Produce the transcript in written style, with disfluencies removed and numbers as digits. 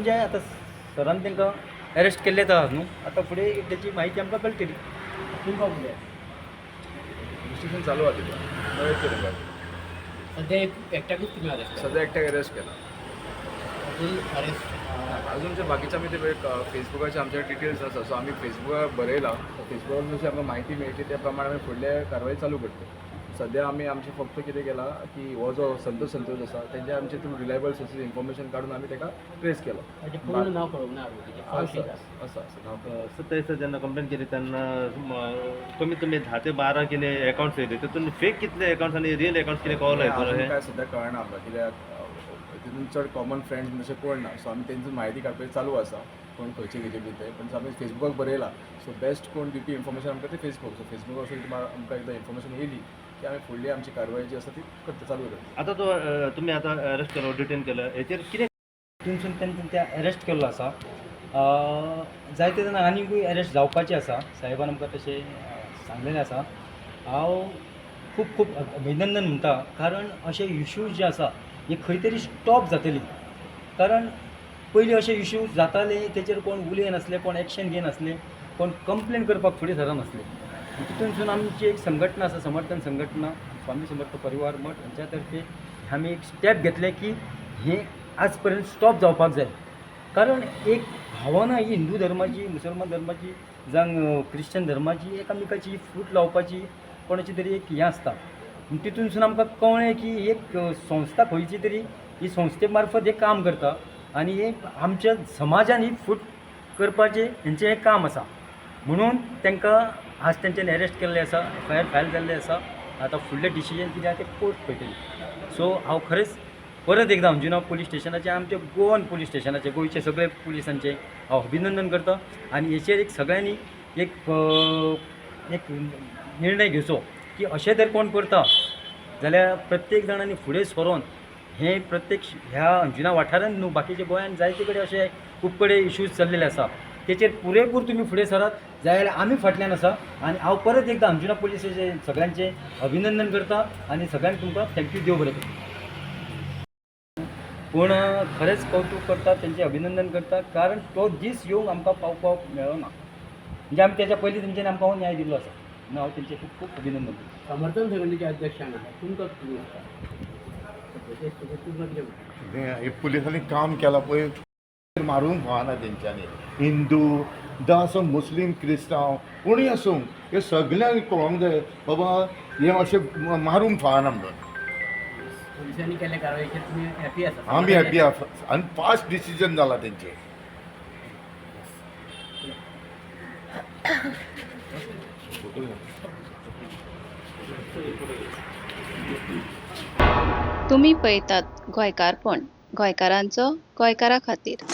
म्हणजे आता सरान तांकां अरेस्ट केल्ले आहा न्हू. आता फुडें त्याची माहिती आमकां कळटली. तुमकां फुडें इन्व्हेस्टिगेशन चालू आहे तिथं नवे केलं काय सध्या एकट्याकूच तुम्ही अरेस्ट सध्या एकट्याक अरेस्ट केला अजून अरेस्ट अजूनच्या बाकीच्या आमी ते फेसबुकाचे आमचे डिटेल्स आसा सो आमी फेसबुकार बरयला फेसबुकार जशी आमकां माहिती मेळटली त्या प्रमाणे आमी फुडले कारवाई चालू करतले. सध्या आमी आमचे फक्त कितें केला की हो जो संतोष आसा तेंचे आमचे थ्रू रिलायबल सोर्सीस इन्फॉर्मेशन काडून आमी ताका ट्रेस केलो. म्हणजे पूर्ण नाव कळवूंक ना असं असं सत्तावीस जेन्ना कंप्लेन केली तेन्ना कमीत कमी 10 ते 12 कितें अकाउंट्स येयले तितून फेक कितले अकाउंट्स आनी रियल अकाउंट्स कितें कळलें बरं हे काय सध्या कळना आमकां कित्याक तितून चड कॉमन फ्रेंड्स अशें कोण ना सो आमी तेंची म्हायती काडपाची चालू आसा कोण खंयचे खंयचे बी ते पण आमी फेसबुकाक बरयला सो बेस्ट कोण दिवपी इन्फॉर्मेशन आमकां ते फेसबूक सो फेसबूक वचून आमकां एकदां इन्फॉर्मेशन येयली की आमी फुडली आमची कारवाय जी आसा ती करता चालू करता. आता तो तुम्ही आता अरेस्ट केलो डिटेन केलं हेचेर कितें तितूनसून तेंच्यान त्या अरेस्ट केल्लो आसा जायते जाणां आनीकूय अरेस्ट जावपाचें आसा साहेबान आमकां तशें सांगलेलें आसा. हांव खूब खूब अभिनंदन म्हणटा कारण अशे इश्यूज जे आसा हे खंय तरी स्टॉप जातली कारण पयलीं अशे इश्यूज जाताले तेचेर कोण उलयनासले कोण एक्शन घेनासले कोण कंप्लेन करपाक फुडें सरानासले. तितूनसून आमची एक संघटना आसा समर्थन संघटना स्वामी समर्थ परिवार मठ हांच्या तर्फे आमी एक स्टेप घेतले की हे आज पर्यंत स्टॉप जावपाक जाय कारण एक भावना ही हिंदू धर्माची मुसलमान धर्माची जावं क्रिश्चन धर्माची एकामेकाची फूट लावपाची कोणाची तरी एक हें आसता. तितूनसून आमकां कळ्ळें की एक संस्था खंयची तरी ही संस्थे मार्फत एक काम करता आनी हे आमच्या समाजान ही फूट करपाचें हेंचें एक काम आसा म्हणून तांकां आज तेंच्यानी अरेस्ट केल्ले आसा FIR फायल जाल्ले आसा. आतां फुडलें डिसिजन कितें आसा तें कोर्ट पळयतली. सो हांव खरेंच परत एकदा अंजुना पुलीस स्टेशनाचे आमचे गोवन पुलीस स्टेशनाचे गोंयचे सगळे पुलिसांचे हांव अभिनंदन करता आनी हेचेर एक सगळ्यांनी एक निर्णय घेवचो की अशें जर कोण करता जाल्यार प्रत्येक जाणांनी फुडें सरोन हे प्रत्येक ह्या अंजुना वाठारांत न्हू बाकीच्या गोंयांत जायते कडेन अशे खूब कडेन इश्यूज चल्लेले आसा तेचेर पुरेपूर तुमी फुडें सरात जाल्यार आमी फाटल्यान आसा. आनी हांव परत एकदा अंजुना पुलिसाचे सगळ्यांचे अभिनंदन करता आनी सगळ्यांक तुमकां थँक्यू देव बरें करूं. पूण खरेंच कौतूक करता तेंचें अभिनंदन करता कारण तो दीस येवंक आमकां पावपाक मेळ्ळो ना म्हणजे आमी तेच्या पयलीं तेंच्यांनी आमकां हो न्याय दिल्लो आसा म्हणून हांव तेंचें खूब खूब अभिनंदन करता. समर्थन संघटनेचे अध्यक्ष तुमकां हे पुलिसांनी काम केलां पळय मारूंक फावना तेंच्यांनी हिंदू जावं असो मुस्लीम क्रिस्तांव कोणूय आसूं हे सगळ्यांक कळोंक जाय बाबा हे अशें मारूंक फावना म्हणून. पोलिसांनी केल्ल्या कारवायेचेर तुमी हॅपी आसा? आमी हॅपी आसा आनी फास्ट डिसिजन जाला तेंचें. तुम्ही पळयतात गोंयकारपण गोंयकारांचो गोंयकारा खातीर.